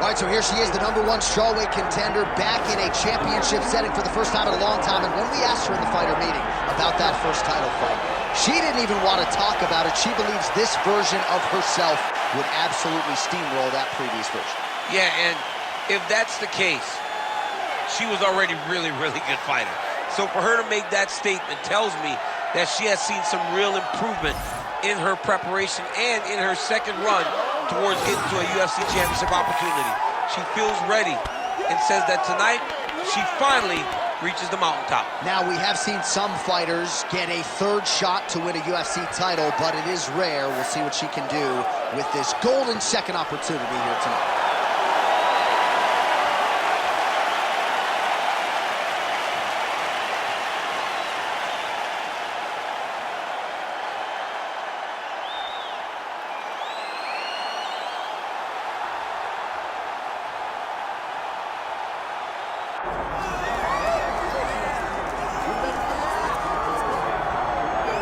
All right, so here she is, the #1 strawweight contender, back in a championship setting for the first time in a long time. And when we asked her in the fighter meeting about that first title fight, she didn't even want to talk about it. She believes this version of herself would absolutely steamroll that previous version. Yeah, and if that's the case, she was already really good fighter. So for her to make that statement tells me that she has seen some real improvement in her preparation and in her second run towards getting to a UFC championship opportunity. She feels ready and says that tonight she finally reaches the mountaintop. Now, we have seen some fighters get a third shot to win a UFC title, but it is rare. We'll see what she can do with this golden second opportunity here tonight.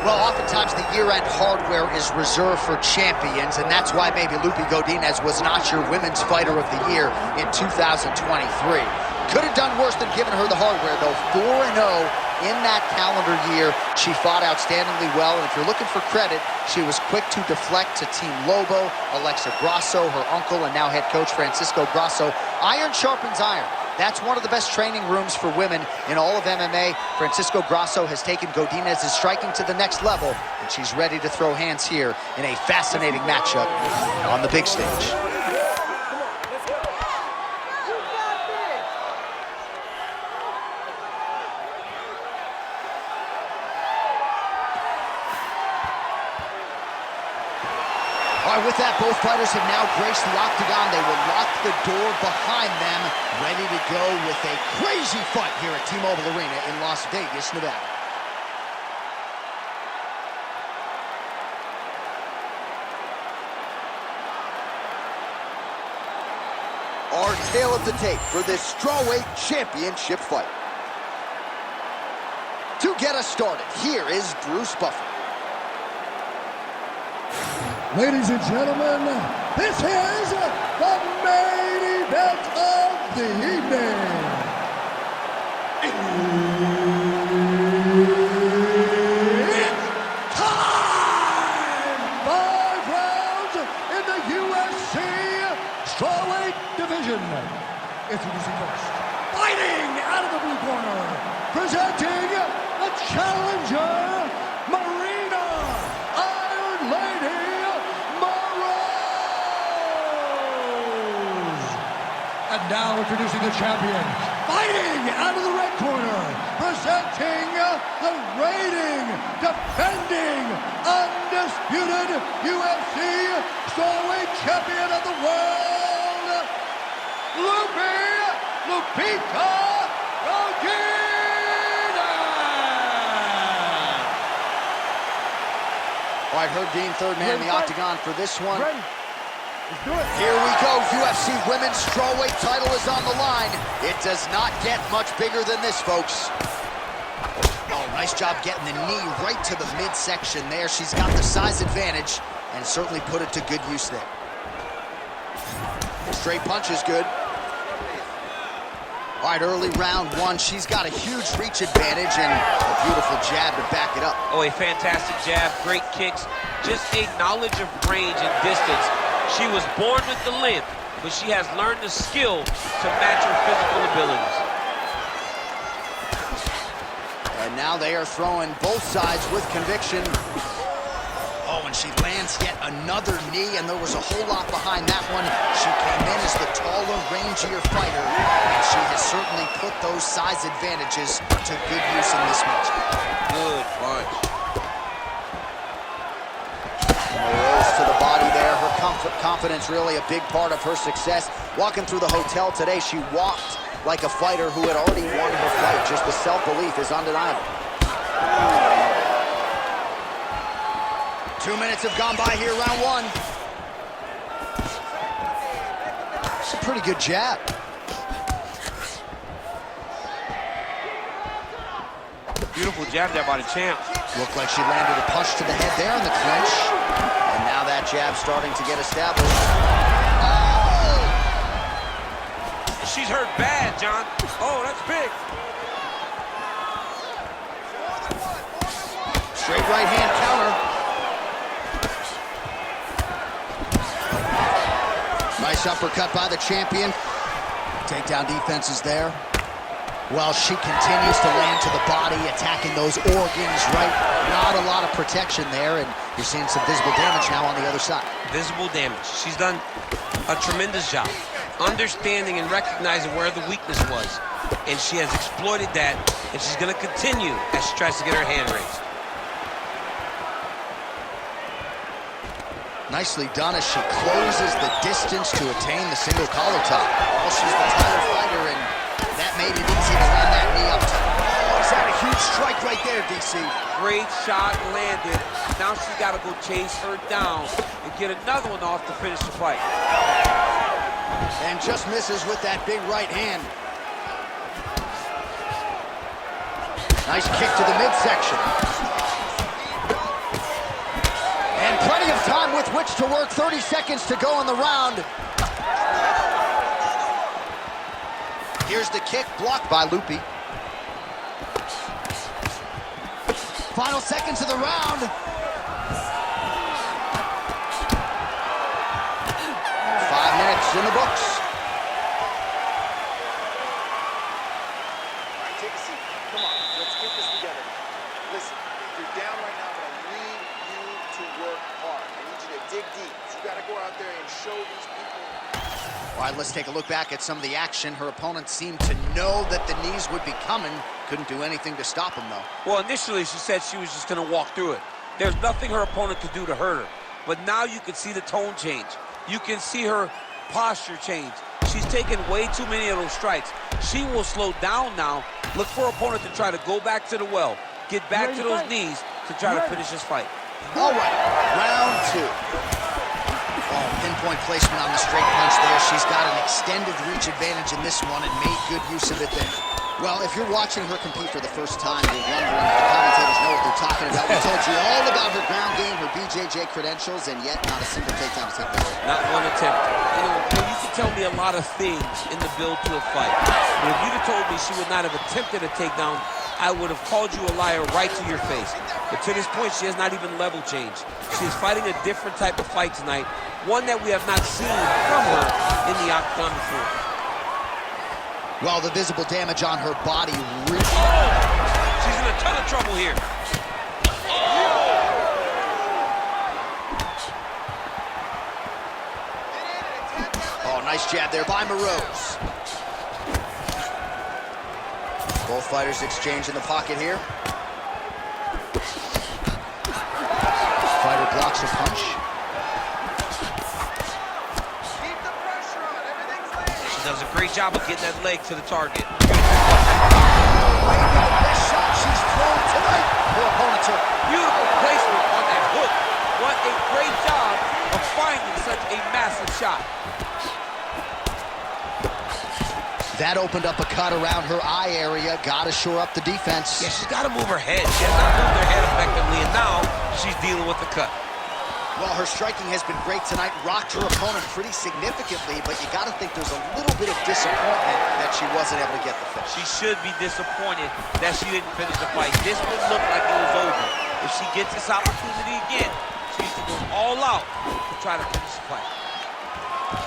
Well, oftentimes the year-end hardware is reserved for champions, and that's why maybe Loopy Godinez was not your Women's Fighter of the Year in 2023. Could have done worse than giving her the hardware, though. 4-0 in that calendar year. She fought outstandingly well, and if you're looking for credit, she was quick to deflect to Team Lobo, Alexa Grasso, her uncle, and now head coach Francisco Grasso. Iron sharpens iron. That's one of the best training rooms for women in all of MMA. Francisco Grasso has taken Godinez's striking to the next level, and she's ready to throw hands here in a fascinating matchup on the big stage. All right, with that, both fighters have now graced the octagon. They will lock the door behind them, ready to go with a crazy fight here at T-Mobile Arena in Las Vegas, Nevada. Our tale of the tape for this strawweight championship fight. To get us started, here is Bruce Buffer. Ladies and gentlemen, this is the main event of the evening. It's time! 5 rounds in the UFC strawweight division. Introducing first, fighting out of the blue corner, presenting the challenger, Maryna Iron Lady Moroz. And now introducing the champion, fighting out of the red corner, presenting the reigning, defending, undisputed UFC strawweight champion of the world, Loopy Godinez. All right, Herb Dean, third man in the octagon for this one. Ready. Let's do it. Here we go. UFC Women's Strawweight title is on the line. It does not get much bigger than this, folks. Oh, nice job getting the knee right to the midsection there. She's got the size advantage and certainly put it to good use there. Straight punch is good. All right, early round one, she's got a huge reach advantage and a beautiful jab to back it up. Oh, a fantastic jab, great kicks, just a knowledge of range and distance. She was born with the length, but she has learned the skill to match her physical abilities. And now they are throwing both sides with conviction. Oh, and she lands yet another knee, and there was a whole lot behind that one. She came in as the taller, rangier fighter, and she has certainly put those size advantages to good use in this match. Good punch. Moroz to the body there. Her confidence really a big part of her success. Walking through the hotel today, she walked like a fighter who had already won her fight. Just the self-belief is undeniable. 2 minutes have gone by here, round one. It's a pretty good jab. Beautiful jab there by the champ. Looked like she landed a punch to the head there in the clinch. And now that jab starting to get established. Oh! she's hurt bad, John. Oh, that's big. Straight right hand counter. Nice uppercut by the champion. Takedown defense is there. Well, she continues to land to the body, attacking those organs, right? Not a lot of protection there, and you're seeing some visible damage now on the other side. Visible damage. She's done a tremendous job understanding and recognizing where the weakness was. And she has exploited that, and she's going to continue as she tries to get her hand raised. Nicely done as she closes the distance to attain the single collar top. Well, she's the title fighter, and that made it easy to land that knee up top. Oh, he's had a huge strike right there, DC. Great shot landed. Now she's got to go chase her down and get another one off to finish the fight. And just misses with that big right hand. Nice kick to the midsection. And plenty of time with which to work. 30 seconds to go in the round. Here's the kick, blocked by Loopy. Final seconds of the round. 5 minutes in the books. All right, take a seat. Come on, let's get this together. Listen, you're down right now, but I need you to work hard. I need you to dig deep. You got to go out there and show these people. All right, let's take a look back at some of the action. Her opponent seemed to know that the knees would be coming. Couldn't do anything to stop him, though. Well, initially she said she was just going to walk through it. There's nothing her opponent could do to hurt her. But now you can see the tone change. You can see her posture change. She's taken way too many of those strikes. She will slow down now. Look for her opponent to try to go back to the well. Get back to those knees to try to finish this fight. All right, round two. Oh, pinpoint placement on the straight punch there. She's got an extended reach advantage in this one and made good use of it there. Well, if you're watching her compete for the first time, you're wondering if the commentators know what they're talking about. We told you all about her ground game, her BJJ credentials, and yet not a single takedown to take place. Not one attempt. You know, you can tell me a lot of things in the build to a fight. But if you'd have told me she would not have attempted a takedown, I would have called you a liar right to your face. But to this point, she has not even level changed. She's fighting a different type of fight tonight, one that we have not seen from her in the octagon before. Well, the visible damage on her body really... She's in a ton of trouble here. Oh, nice jab there by Moroz. Both fighters exchange in the pocket here. Fighter blocks a punch. Does a great job of getting that leg to the target. Maybe the best shot she's thrown tonight. Her opponent took. Beautiful placement on that hook. What a great job of finding such a massive shot. That opened up a cut around her eye area. Got to shore up the defense. Yeah, she's got to move her head. She has not moved her head effectively, and now she's dealing with the cut. Well, her striking has been great tonight. Rocked her opponent pretty significantly, but you got to think there's a little bit of disappointment that she wasn't able to get the finish. She should be disappointed that she didn't finish the fight. This would look like it was over. If she gets this opportunity again, she needs to go all out to try to finish the fight.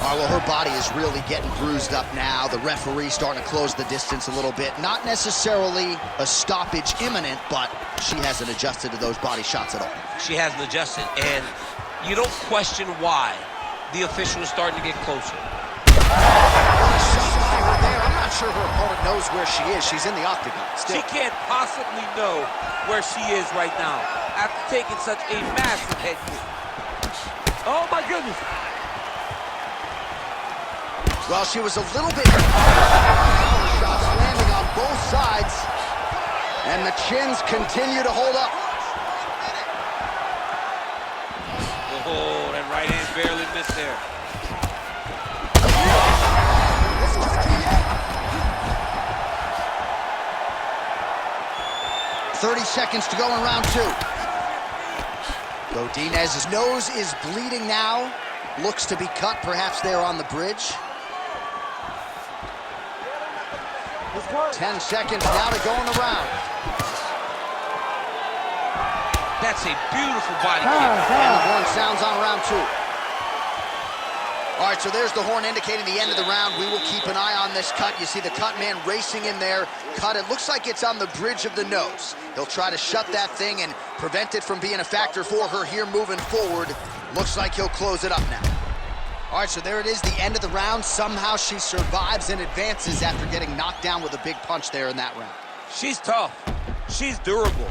All right, well, her body is really getting bruised up now. The referee starting to close the distance a little bit. Not necessarily a stoppage imminent, but she hasn't adjusted to those body shots at all. She hasn't adjusted, and you don't question why the official is starting to get closer. I'm not sure her opponent knows where she is. She's in the octagon still. She can't possibly know where she is right now after taking such a massive head kick. Oh, my goodness. Well, she was a little bit... Power shots landing on both sides. And the chins continue to hold up. Oh, that right hand barely missed there. 30 seconds to go in round two. Godinez's nose is bleeding now. Looks to be cut, perhaps there on the bridge. 10 seconds now to go in the round. That's a beautiful body kick. And the horn sounds on round 2. All right, so there's the horn indicating the end of the round. We will keep an eye on this cut. You see the cut man racing in there. Cut, it looks like it's on the bridge of the nose. He'll try to shut that thing and prevent it from being a factor for her here moving forward. Looks like he'll close it up now. All right, so there it is, the end of the round. Somehow she survives and advances after getting knocked down with a big punch there in that round. She's tough. She's durable.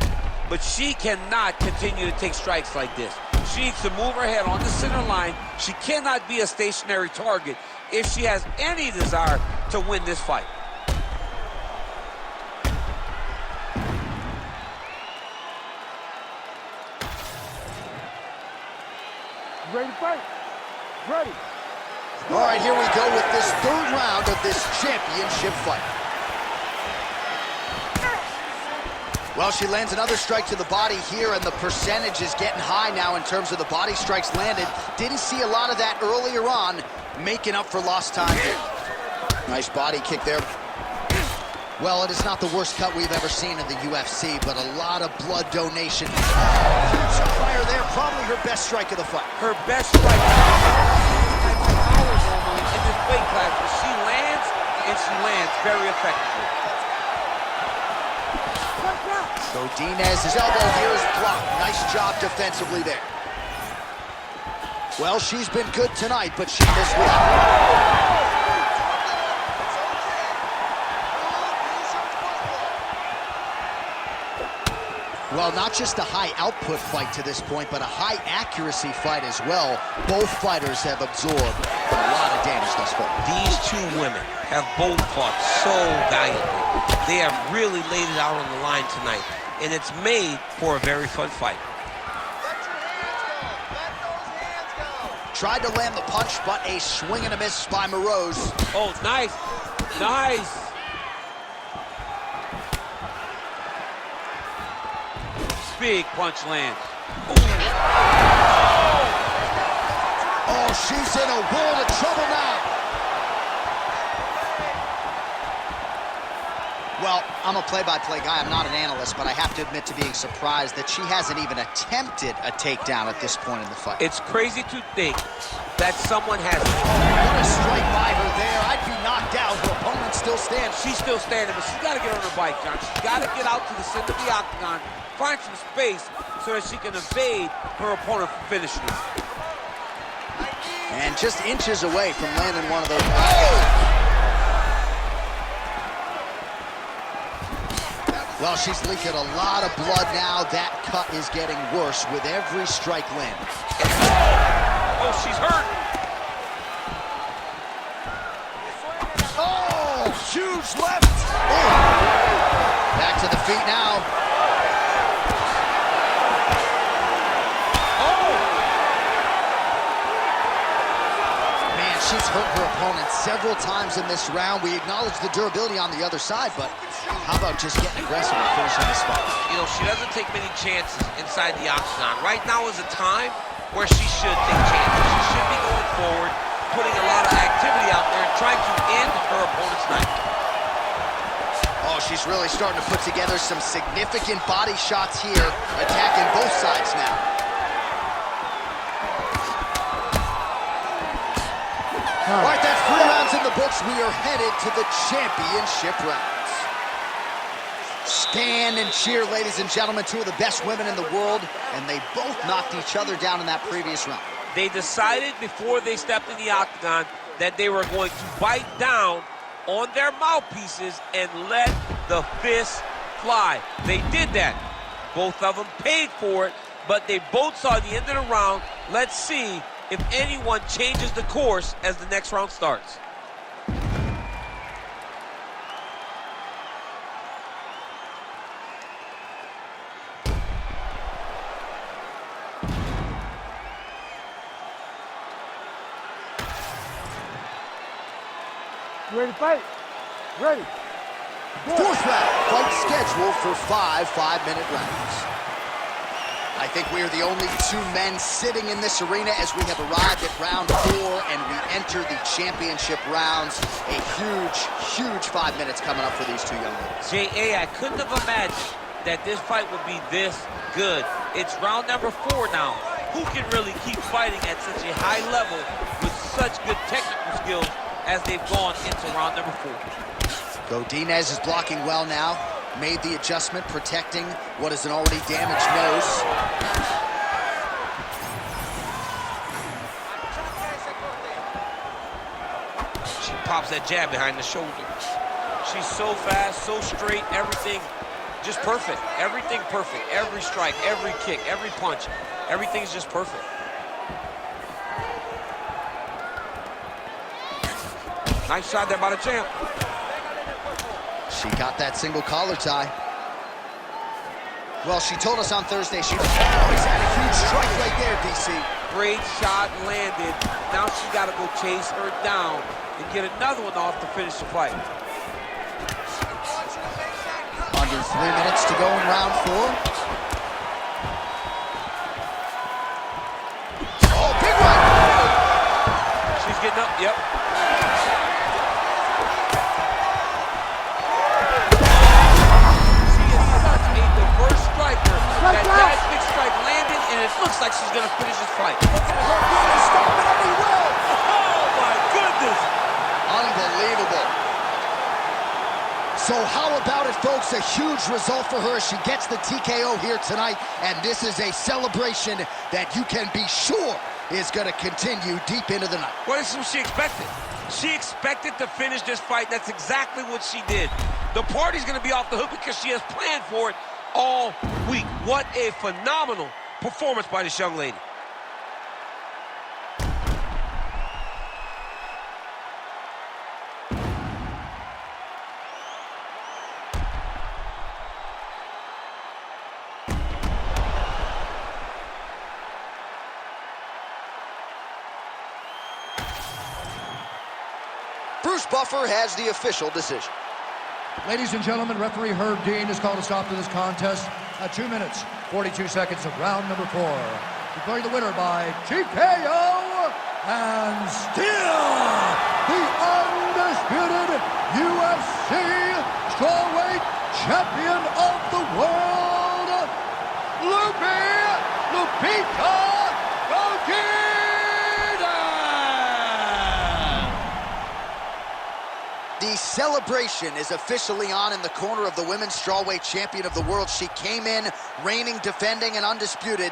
But she cannot continue to take strikes like this. She needs to move her head on the center line. She cannot be a stationary target if she has any desire to win this fight. Ready to fight? Ready. All right, here we go with this third round of this championship fight. Well, she lands another strike to the body here, and the percentage is getting high now in terms of the body strikes landed. Didn't see a lot of that earlier on, making up for lost time here. Nice body kick there. Well, it is not the worst cut we've ever seen in the UFC, but a lot of blood donation. Huge fire there, probably her best strike of the fight. Her best strike in this weight class, but she lands, and she lands very effectively. Godinez's elbow here is blocked. Nice job defensively there. Well, she's been good tonight, but she missed with that. Well, not just a high output fight to this point, but a high accuracy fight as well. Both fighters have absorbed a lot of damage thus far. These two women have both fought so valiantly. They have really laid it out on the line tonight, and it's made for a very fun fight. Let your hands go. Let those hands go. Tried to land the punch, but a swing and a miss by Moroz. Oh, nice. Nice. Big punch lands. Oh, she's in a world of trouble now. Well, I'm a play-by-play guy. I'm not an analyst, but I have to admit to being surprised that she hasn't even attempted a takedown at this point in the fight. It's crazy to think that someone has... What a strike by her there. I'd be knocked out. Her opponent still stands. She's still standing, but she's got to get on her bike, John. She's got to get out to the center of the octagon, find some space so that she can evade her opponent from finishing her. And just inches away from landing one of those. Well, she's leaking a lot of blood now. That cut is getting worse with every strike landed. Oh, she's hurt. Oh, huge left. Oh. Back to the feet now. She's hurt her opponent several times in this round. We acknowledge the durability on the other side, but how about just getting aggressive and finishing this fight? You know, she doesn't take many chances inside the octagon. Right now is a time where she should take chances. She should be going forward, putting a lot of activity out there and trying to end her opponent's night. Oh, she's really starting to put together some significant body shots here, attacking both sides now. All right, that's 3 rounds in the books. We are headed to the championship rounds. Stand and cheer, ladies and gentlemen, 2 of the best women in the world, and they both knocked each other down in that previous round. They decided before they stepped in the octagon that they were going to bite down on their mouthpieces and let the fists fly. They did that. Both of them paid for it, but they both saw the end of the round. Let's see if anyone changes the course as the next round starts. You ready to fight? Ready. Fourth round, fight scheduled for 5 5-minute rounds. I think we are the only two men sitting in this arena as we have arrived at round 4 and we enter the championship rounds. A huge, huge 5 minutes coming up for these two young ladies. J.A., I couldn't have imagined that this fight would be this good. It's round number 4 now. Who can really keep fighting at such a high level with such good technical skills as they've gone into round number 4? Godinez is blocking well now. Made the adjustment, protecting what is an already damaged nose. She pops that jab behind the shoulder. She's so fast, so straight, everything just perfect. Everything perfect. Every strike, every kick, every punch, everything's just perfect. Nice shot there by the champ. She got that single collar tie. Well, she told us on Thursday she always had a huge strike right there, DC. Great shot landed. Now she's got to go chase her down and get another one off to finish the fight. Under 3 minutes to go in round 4. Oh, big one! She's getting up, yep. That big strike landed, and it looks like she's going to finish this fight. Oh, my goodness! Unbelievable. So how about it, folks? A huge result for her. She gets the TKO here tonight, and this is a celebration that you can be sure is going to continue deep into the night. Well, this is what she expected. She expected to finish this fight. That's exactly what she did. The party's going to be off the hook because she has planned for it all week. What a phenomenal performance by this young lady. Bruce Buffer has the official decision. Ladies and gentlemen, referee Herb Dean has called a stop to this contest at 2 minutes, 42 seconds of round number 4. Declaring the winner by TKO and still the undisputed UFC strawweight champion of the world, Loopy Godinez. The celebration is officially on in the corner of the women's strawweight champion of the world. She came in reigning, defending, and undisputed.